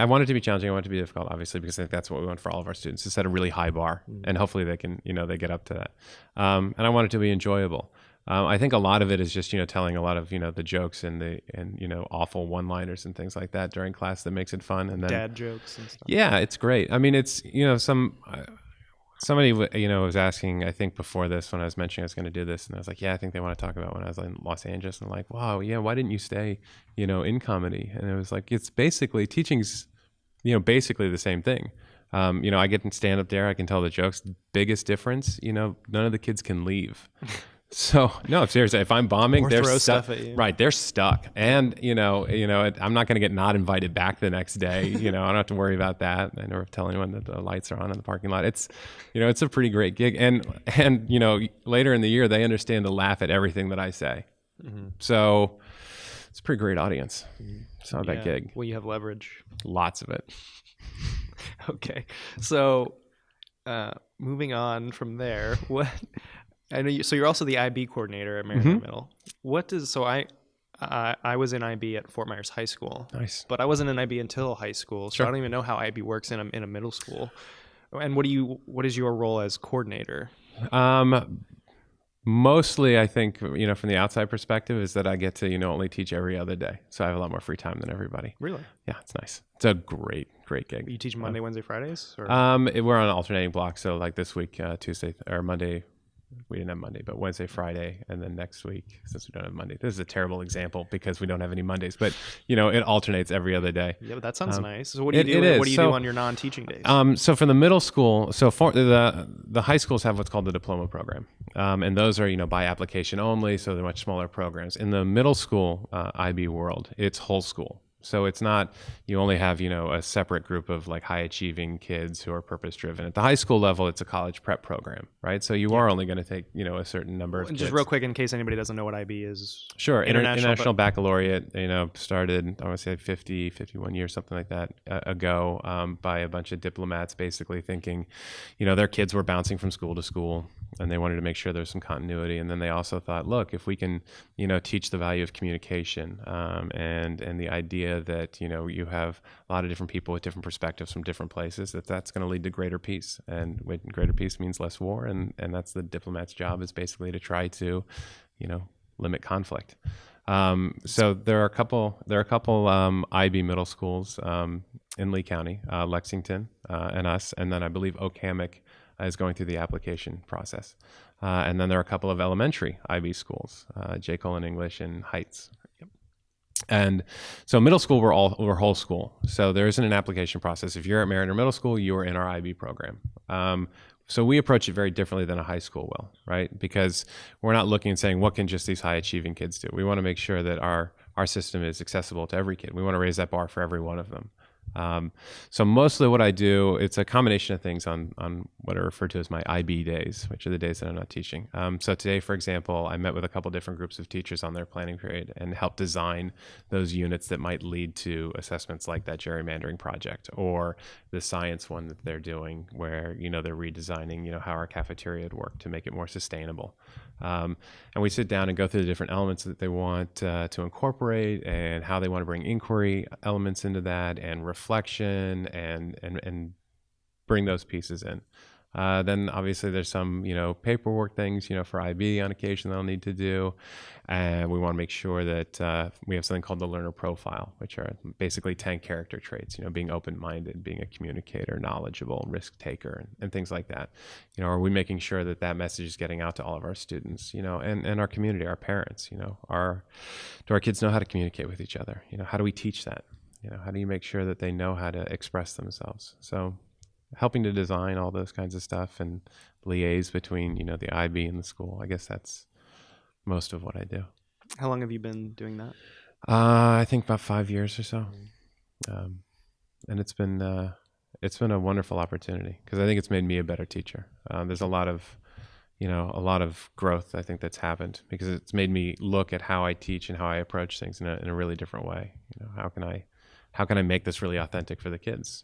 want it to be challenging. I want it to be difficult, obviously, because I think that's what we want for all of our students, to set a really high bar, and hopefully they can, they get up to that. And I want it to be enjoyable. I think a lot of it is just, telling a lot of, the jokes and awful one-liners and things like that during class that makes it fun. And then dad jokes and stuff. Yeah, it's great. I mean, it's, somebody, was asking, I think before this, when I was mentioning I was going to do this, and I was like, yeah, I think they want to talk about when I was in Los Angeles. And I'm like, wow, yeah, why didn't you stay, in comedy? And it was like, it's basically, teaching's, basically the same thing. I get to stand up there, I can tell the jokes. Biggest difference, none of the kids can leave. So no, seriously, if I'm bombing, Or they're throw stuck. stuff at you. Right, they're stuck, and I'm not going to get not invited back the next day. I don't have to worry about that. I never tell anyone that the lights are on in the parking lot. It's, it's a pretty great gig, and later in the year they understand to laugh at everything that I say. Mm-hmm. So it's a pretty great audience. It's not a bad gig. Well, you have leverage. Lots of it. Okay, so moving on from there, what? I know so you're also the IB coordinator at Mariner Middle. What does I was in IB at Fort Myers High School. Nice. But I wasn't in IB until high school, so Sure. I don't even know how IB works in a middle school. And what is your role as coordinator? Mostly, I think, from the outside perspective is that I get to, only teach every other day. So I have a lot more free time than everybody. Really? Yeah, it's nice. It's a great gig. You teach Monday, Wednesday, Fridays? Or? We're on an alternating block. So like this week, Tuesday or Monday, we didn't have Monday, but Wednesday, Friday, and then next week, since we don't have Monday. This is a terrible example because we don't have any Mondays, but it alternates every other day. Yeah, but that sounds nice. So what do you do? It is. What do you do on your non-teaching days? So for the middle school, for the high schools have what's called the diploma program, and those are by application only, so they're much smaller programs. In the middle school IB world, it's whole school. So it's not, you only have, a separate group of like high achieving kids who are purpose driven. At the high school level, it's a college prep program, right? So you are only going to take, a certain number of kids. Just real quick, in case anybody doesn't know what IB is. Sure. International Baccalaureate, started, I want to say 51 years, something like that ago, by a bunch of diplomats basically thinking, their kids were bouncing from school to school and they wanted to make sure there's some continuity. And then they also thought, look, if we can, teach the value of communication, and the idea that you have a lot of different people with different perspectives from different places, that's going to lead to greater peace, and greater peace means less war, and that's the diplomat's job, is basically to try to limit conflict. So there are a couple IB middle schools in Lee County, Lexington and us, and then I believe Okamic is going through the application process, and then there are a couple of elementary IB schools, J. Cullen English and Heights. And so middle school, we're whole school. So there isn't an application process. If you're at Mariner Middle School, you are in our IB program. So we approach it very differently than a high school will, right? Because we're not looking and saying, what can just these high achieving kids do? We want to make sure that our system is accessible to every kid. We want to raise that bar for every one of them. So mostly what I do, it's a combination of things on what are referred to as my IB days, which are the days that I'm not teaching. So today, for example, I met with a couple different groups of teachers on their planning period and helped design those units that might lead to assessments like that gerrymandering project, or the science one that they're doing where, they're redesigning, how our cafeteria would work to make it more sustainable. And we sit down and go through the different elements that they want to incorporate, and how they want to bring inquiry elements into that, and reflection, and bring those pieces in. Then obviously there's some, paperwork things, for IB on occasion they'll need to do. And we want to make sure that we have something called the learner profile, which are basically 10 character traits, being open-minded, being a communicator, knowledgeable, risk taker, and things like that. Are we making sure that that message is getting out to all of our students, and our community, our parents, do our kids know how to communicate with each other? How do we teach that? How do you make sure that they know how to express themselves? So helping to design all those kinds of stuff and liaise between, the IB and the school. I guess that's most of what I do. How long have you been doing that? I think about 5 years or so. And it's been a wonderful opportunity, because I think it's made me a better teacher. There's a lot of growth, I think, that's happened, because it's made me look at how I teach and how I approach things in a really different way. How can I make this really authentic for the kids?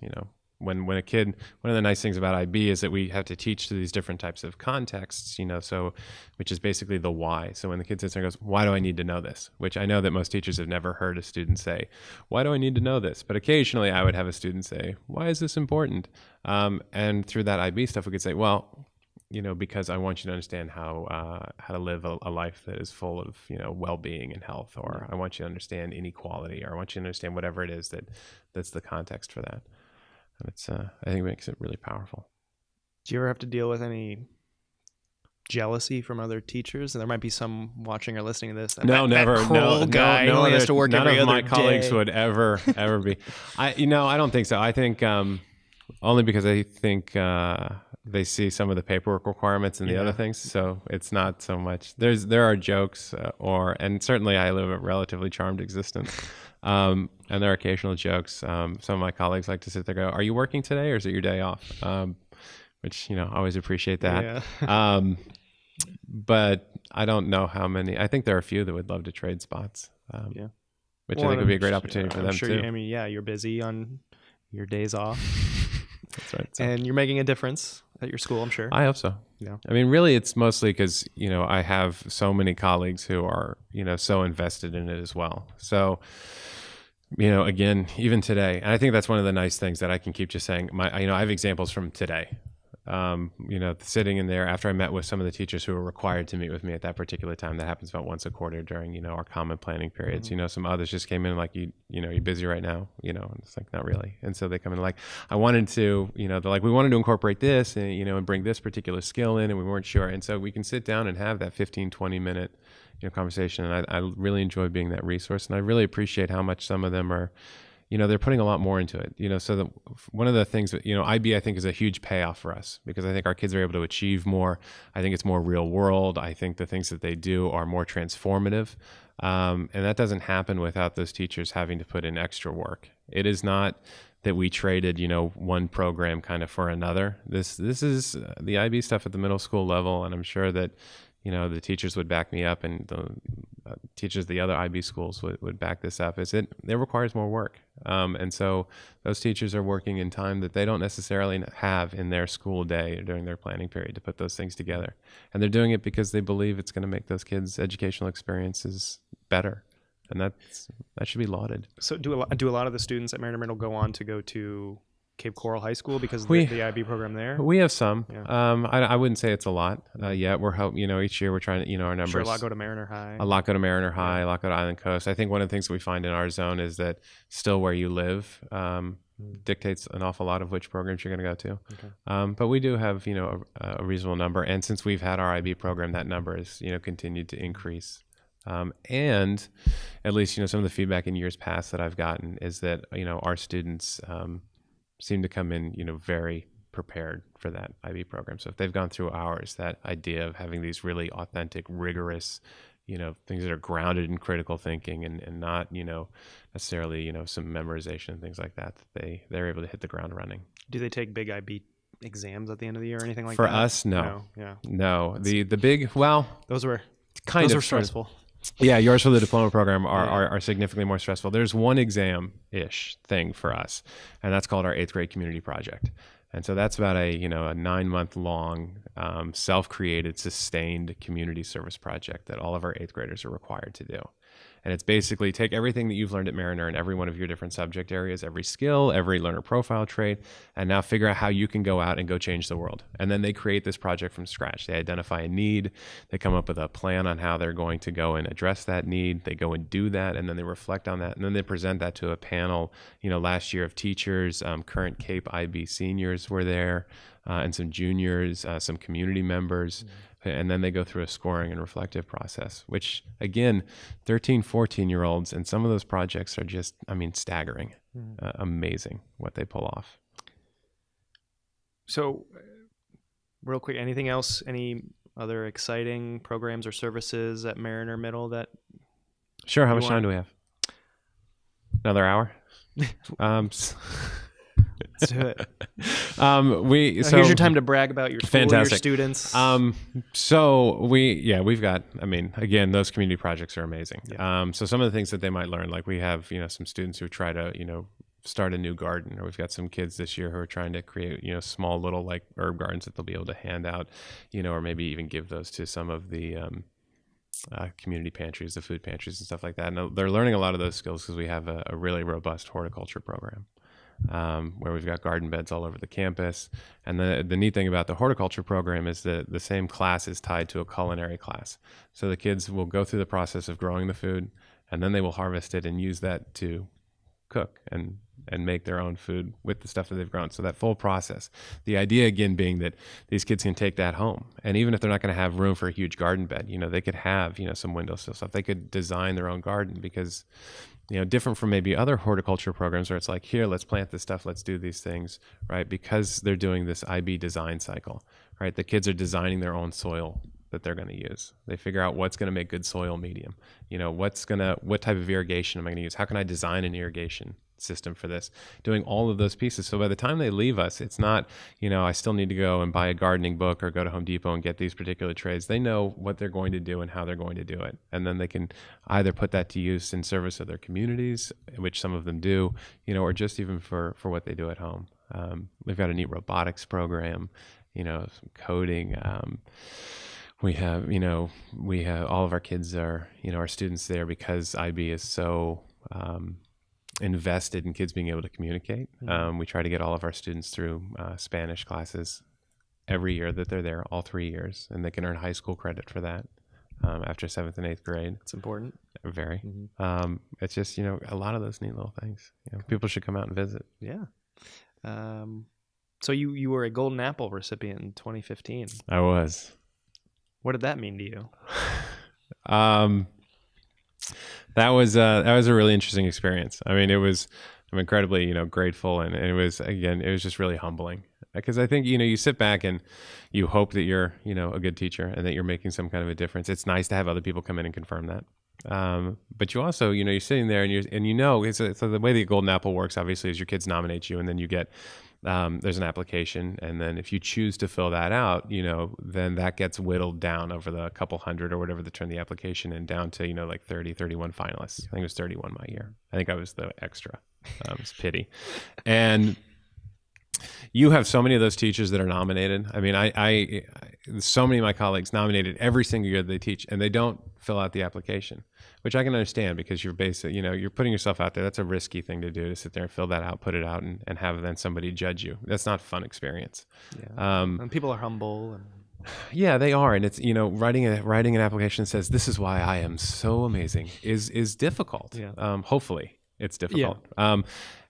When a kid, one of the nice things about IB is that we have to teach to these different types of contexts, so, which is basically the why. So when the kid sits there and goes, why do I need to know this? Which I know that most teachers have never heard a student say, why do I need to know this? But occasionally I would have a student say, why is this important? And through that IB stuff, we could say, well, because I want you to understand how to live a life that is full of, well-being and health, or I want you to understand inequality, or I want you to understand whatever it is that's the context for that. And it's, I think it makes it really powerful. Do you ever have to deal with any jealousy from other teachers? And there might be some watching or listening to this. No, never. That Kroll guy only has to work every other day. None of my colleagues would ever be. I don't think so. I think only because I think they see some of the paperwork requirements and the other things. So it's not so much. There are jokes, and certainly I live a relatively charmed existence. And there are occasional jokes. Some of my colleagues like to sit there and go, "Are you working today, or is it your day off?" Which, I always appreciate that. Yeah. But I don't know how many. I think there are a few that would love to trade spots. Which I think would be a great opportunity for them sure too. You're busy on your days off. That's right. So. And you're making a difference at your school, I'm sure. I hope so. Yeah. I mean, really, it's mostly because, I have so many colleagues who are, so invested in it as well. So, again, even today, and I think that's one of the nice things that I can keep just saying. I have examples from today. Sitting in there after I met with some of the teachers who were required to meet with me at that particular time. That happens about once a quarter during, our common planning periods. Mm-hmm. Some others just came in like, you're busy right now, and it's like, not really. And so they come in like, I wanted to, they're like, we wanted to incorporate this and, and bring this particular skill in, and we weren't sure. And so we can sit down and have that 15, 20 minute, conversation. And I really enjoy being that resource. And I really appreciate how much some of them are, they're putting a lot more into it, so one of the things that, IB, I think, is a huge payoff for us because I think our kids are able to achieve more. I think it's more real world. I think the things that they do are more transformative. And that doesn't happen without those teachers having to put in extra work. It is not that we traded, one program kind of for another. This is the IB stuff at the middle school level. And I'm sure that, the teachers would back me up, and the teachers of the other IB schools would back this up. It requires more work. And so those teachers are working in time that they don't necessarily have in their school day or during their planning period to put those things together. And they're doing it because they believe it's going to make those kids' educational experiences better. And that should be lauded. So do a lot of the students at Mariner Middle go on to go to Cape Coral High School because of the IB program there? We have some. Yeah. I wouldn't say it's a lot yet. We're each year we're trying to, our numbers. Sure, a lot go to Mariner High. A lot go to Mariner High, a lot go to Island Coast. I think one of the things that we find in our zone is that still where you live dictates an awful lot of which programs you're going to go to. Okay. But we do have, a reasonable number. And since we've had our IB program, that number has, continued to increase. And at least, some of the feedback in years past that I've gotten is that, our students seem to come in, very prepared for that IB program. So if they've gone through ours, that idea of having these really authentic, rigorous, things that are grounded in critical thinking and not, necessarily, some memorization and things like that, they're able to hit the ground running. Do they take big IB exams at the end of the year or anything like that? For us, no. Yeah. No. The big, well, those were stressful. Yeah, yours for the diploma program are significantly more stressful. There's one exam-ish thing for us, and that's called our 8th grade community project. And so that's about a 9-month-long self-created, sustained community service project that all of our 8th graders are required to do. And it's basically take everything that you've learned at Mariner in every one of your different subject areas, every skill, every learner profile trait, and now figure out how you can go out and go change the world. And then they create this project from scratch. They identify a need. They come up with a plan on how they're going to go and address that need. They go and do that, and then they reflect on that. And then they present that to a panel, last year of teachers, current Cape IB seniors were there, and some juniors, some community members. And then they go through a scoring and reflective process, which, again, 13, 14-year-olds, and some of those projects are just, staggering, amazing what they pull off. So, real quick, anything else, any other exciting programs or services at Mariner Middle that? Sure, how much time do we have? Another hour? Let's do it. Here's your time to brag about your school, fantastic. Your students. We've got, again, those community projects are amazing. Yeah. So some of the things that they might learn, like we have, some students who try to, start a new garden, or we've got some kids this year who are trying to create, small little like herb gardens that they'll be able to hand out, or maybe even give those to some of the, community pantries, the food pantries and stuff like that. And they're learning a lot of those skills because we have a really robust horticulture program. Where we've got garden beds all over the campus. And the neat thing about the horticulture program is that the same class is tied to a culinary class. So the kids will go through the process of growing the food, and then they will harvest it and use that to cook and and make their own food with the stuff that they've grown. So that full process. The idea again being that these kids can take that home. And even if they're not going to have room for a huge garden bed, they could have, some windowsill stuff. They could design their own garden because, different from maybe other horticulture programs where it's like, here, let's plant this stuff, let's do these things, right? Because they're doing this IB design cycle, right? The kids are designing their own soil that they're going to use. They figure out what's going to make good soil medium. What type of irrigation am I going to use? How can I design an irrigation system for this? Doing all of those pieces. So by the time they leave us, it's not, I still need to go and buy a gardening book or go to Home Depot and get these particular trades. They know what they're going to do and how they're going to do it. And then they can either put that to use in service of their communities, which some of them do, or just even for what they do at home. We've got a neat robotics program, some coding. We have all of our kids are, our students there because IB is so invested in kids being able to communicate. We try to get all of our students through Spanish classes every year that they're there, all 3 years, and they can earn high school credit for that after 7th and 8th grade. It's important. Very. It's just, a lot of those neat little things. People should come out and visit. Yeah. So you were a Golden Apple recipient in 2015. I was. What did that mean to you? That was a really interesting experience. I mean, I'm incredibly, grateful. And it was just really humbling because I think, you sit back and you hope that you're, a good teacher and that you're making some kind of a difference. It's nice to have other people come in and confirm that. But you also, you're sitting there and so the way the Golden Apple works, obviously, is your kids nominate you and then you get, there's an application. And then if you choose to fill that out, then that gets whittled down over the couple hundred or whatever to turn the application in down to, like 30, 31 finalists. I think it was 31 my year. I think I was the extra. It's pity. And you have so many of those teachers that are nominated. I mean, I so many of my colleagues nominated every single year that they teach, and they don't fill out the application, which I can understand because you're you're putting yourself out there. That's a risky thing to do, to sit there and fill that out, put it out, and have then somebody judge you. That's not a fun experience. Yeah. And people are humble. And yeah, they are. And it's, writing an application that says, this is why I am so amazing is difficult. Yeah. Hopefully it's difficult. Yeah.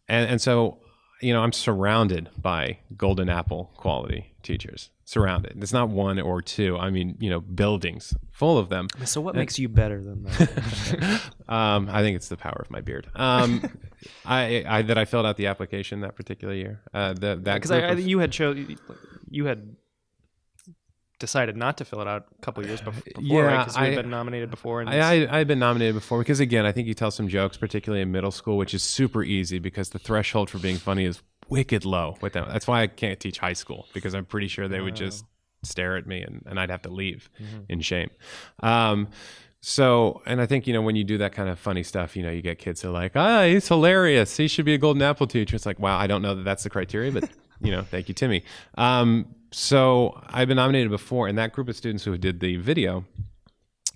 And so, I'm surrounded by Golden Apple quality teachers. Surrounded. It's not one or two. I mean, buildings full of them. So what makes you better than that? I think it's the power of my beard. I filled out the application that particular year. Because you had decided not to fill it out a couple of years before, yeah, right? Because you had been nominated before. And I had been nominated before because, again, I think you tell some jokes, particularly in middle school, which is super easy because the threshold for being funny is wicked low with them. That's why I can't teach high school, because I'm pretty sure they would just stare at me and I'd have to leave in shame. So, and I think, when you do that kind of funny stuff, you get kids that are like, he's hilarious, he should be a Golden Apple teacher. It's like, wow, I don't know that that's the criteria, but thank you, Timmy. So I've been nominated before, and that group of students who did the video,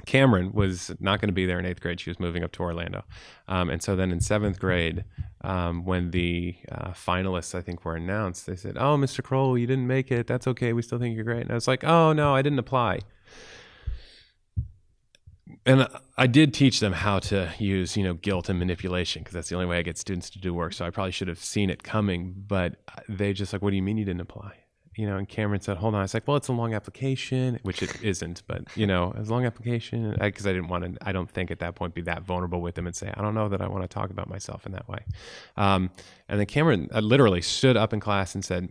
Cameron was not going to be there in 8th grade. She was moving up to Orlando. And so then in 7th grade, when the finalists, I think, were announced, they said, "Oh, Mr. Kroll, you didn't make it. That's okay. We still think you're great." And I was like, "Oh, no, I didn't apply." And I did teach them how to use, guilt and manipulation, because that's the only way I get students to do work. So I probably should have seen it coming, but they just like, "What do you mean you didn't apply?" And Cameron said, "Hold on." I was like, "Well, it's a long application," which it isn't, but it's a long application, because I didn't want to, I don't think at that point, be that vulnerable with them and say, "I don't know that I want to talk about myself in that way." And then Cameron literally stood up in class and said,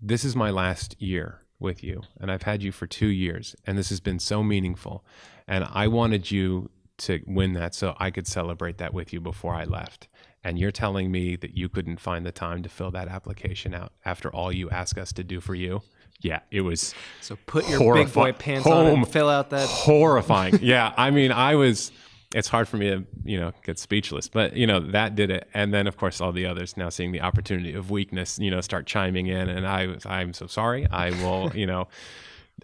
"This is my last year with you, and I've had you for 2 years, and this has been so meaningful, and I wanted you to win that so I could celebrate that with you before I left. And you're telling me that you couldn't find the time to fill that application out after all you asked us to do for you?" Yeah, it was. So put your big boy pants on and fill out that. Horrifying. Yeah, I mean, it's hard for me to, get speechless, but, that did it. And then, of course, all the others now seeing the opportunity of weakness, start chiming in. And I'm so sorry. I will,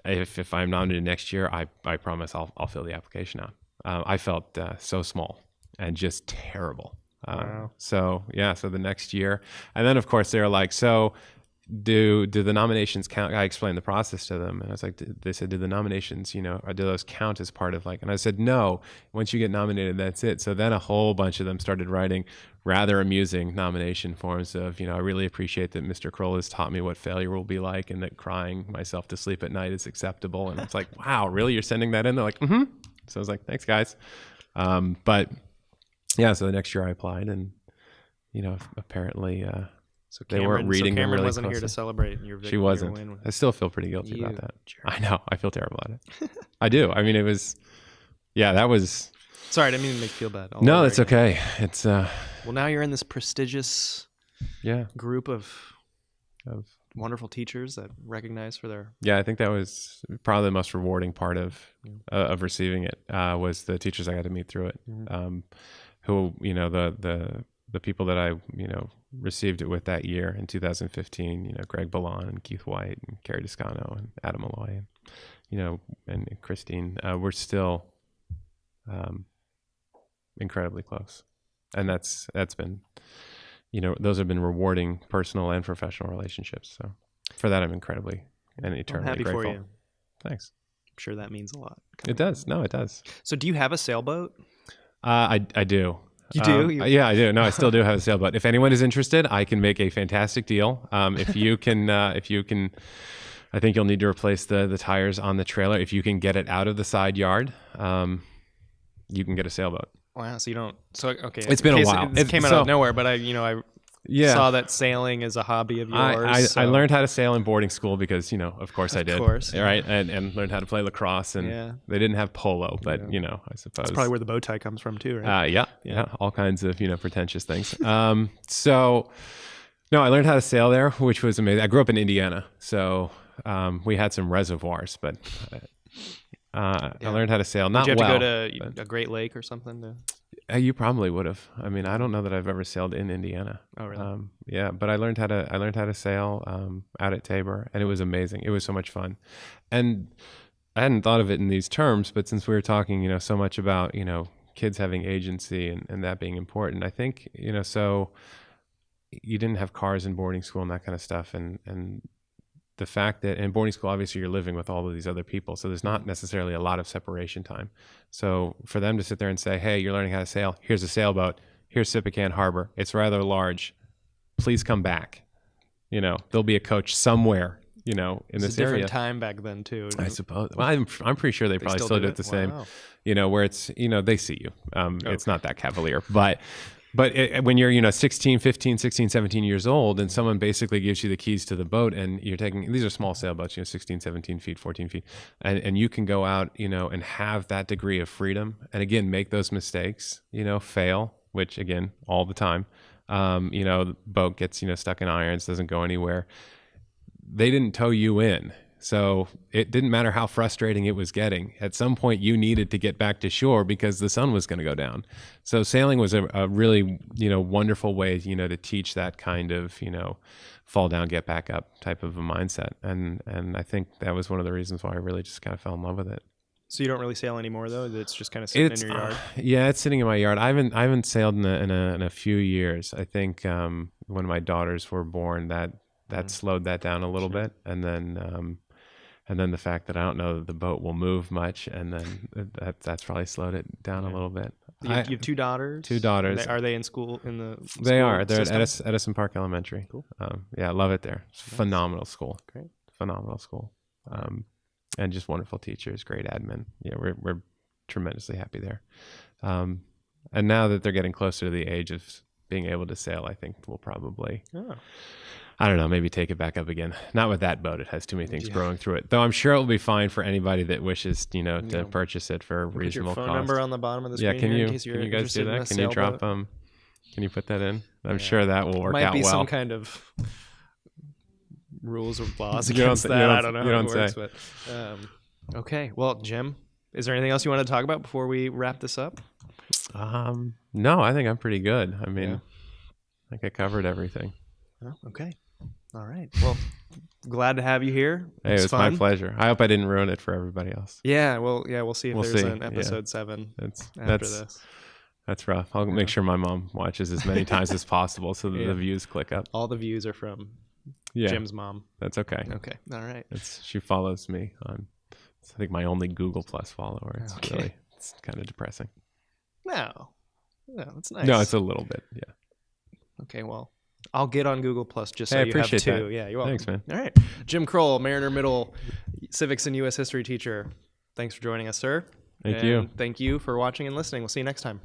if I'm nominated next year, I promise I'll fill the application out. I felt so small and just terrible. Wow. So the next year, and then of course they're like, "So do the nominations count? I explained the process to them, and I was like, they said, do the nominations, or do those count as part of like? And I said, no. Once you get nominated, that's it. So then a whole bunch of them started writing rather amusing nomination forms of, I really appreciate that Mr. Kroll has taught me what failure will be like, and that crying myself to sleep at night is acceptable. And it's like, wow, really? You're sending that in? They're like, mm-hmm. So I was like, thanks, guys. But yeah, so the next year I applied, and apparently. So they weren't reading them Cameron really wasn't here to celebrate your victory. She wasn't. I still feel pretty guilty about that. Jerk. I know. I feel terrible about it. I do. I mean, it was, that was. Sorry, I didn't mean to make you feel bad. No, it's okay. It's. Well, now you're in this prestigious group of wonderful teachers that recognize for their. Yeah, I think that was probably the most rewarding part of receiving it was the teachers I got to meet through it. Mm-hmm. Who, the people that I, received it with that year in 2015, Greg Ballon and Keith White and Carrie Descano and Adam Malloy and, and Christine, we're still incredibly close. And that's been, those have been rewarding personal and professional relationships. So for that, I'm incredibly and eternally grateful. For you. Thanks. I'm sure that means a lot. It does. No, it does. So do you have a sailboat? I do. You do? Yeah, I do. No, I still do have a sailboat. If anyone is interested, I can make a fantastic deal. If you can, I think you'll need to replace the tires on the trailer. If you can get it out of the side yard, you can get a sailboat. Wow. So you don't. So okay. It's been a while. It came out of nowhere, but I saw that sailing is a hobby of yours. I learned how to sail in boarding school because, of course I did. Of course. Right. And learned how to play lacrosse. And they didn't have polo, but, I suppose. That's probably where the bow tie comes from too, right? Yeah. All kinds of, pretentious things. So, no, I learned how to sail there, which was amazing. I grew up in Indiana. So we had some reservoirs, but I learned how to sail. Not well. Did you have to go to a Great Lake or something? You probably would have. I mean, I don't know that I've ever sailed in Indiana. Oh, really? Yeah, but I learned how to sail out at Tabor, and it was amazing. It was so much fun, and I hadn't thought of it in these terms. But since we were talking, so much about kids having agency and that being important, I think so you didn't have cars in boarding school and that kind of stuff, and the fact that in boarding school, obviously you're living with all of these other people. So there's not necessarily a lot of separation time. So for them to sit there and say, hey, you're learning how to sail. Here's a sailboat. Here's Sippican Harbor. It's rather large. Please come back. There'll be a coach somewhere, in this area. It's a different time back then too. I suppose. Well, I'm pretty sure they probably still do it the same, where it's, they see you. Okay. It's not that cavalier, but when you're, 16, 15, 16, 17 years old, and someone basically gives you the keys to the boat, and you're taking, these are small sailboats, 16, 17 feet, 14 feet, and you can go out, and have that degree of freedom. And again, make those mistakes, fail, which again, all the time, the boat gets, stuck in irons, doesn't go anywhere. They didn't tow you in. So it didn't matter how frustrating it was getting. At some point, you needed to get back to shore because the sun was going to go down. So sailing was a really, wonderful way, to teach that kind of, fall down, get back up type of a mindset. And I think that was one of the reasons why I really just kind of fell in love with it. So you don't really sail anymore, though? It's just kind of sitting in your yard? Yeah, it's sitting in my yard. I haven't sailed in a few years. I think when my daughters were born, that slowed that down a little bit. And then the fact that I don't know that the boat will move much, and then that's probably slowed it down a little bit. You have two daughters? Two daughters. Are they in school? They are. They're at Edison Park Elementary. Cool. I love it there. It's phenomenal school. Great. Phenomenal school. And just wonderful teachers, great admin. Yeah, we're tremendously happy there. And now that they're getting closer to the age of being able to sail, I think we'll probably... I don't know, maybe take it back up again. Not with that boat. It has too many things growing through it. Though I'm sure it will be fine for anybody that wishes, to purchase it for a reasonable cost. Your phone number on the bottom of the screen. Yeah, can you guys do that? Can you drop can you put that in? I'm sure that will work out well. Might be some kind of rules or laws against that. I don't know how it works. But, okay. Well, Jim, is there anything else you want to talk about before we wrap this up? No, I think I'm pretty good. I mean, I think I covered everything. Oh, okay. All right. Well, glad to have you here. Hey, it was my pleasure. I hope I didn't ruin it for everybody else. Yeah. Well, we'll see if there's an episode 7 after this. That's rough. I'll make sure my mom watches as many times as possible so that the views click up. All the views are from Yeah, Jim's mom. that's okay. Okay. All right. She follows me on, I think, my only Google Plus follower. Okay. It's kind of depressing. No, it's nice. No, it's a little bit. Yeah. Okay, well, I'll get on Google Plus just so Hey, I you have appreciate two. that. Yeah, you're welcome. Thanks, man. All right. Jim Kroll, Mariner Middle Civics and U.S. History teacher. Thanks for joining us, sir. Thank you. Thank you for watching and listening. We'll see you next time.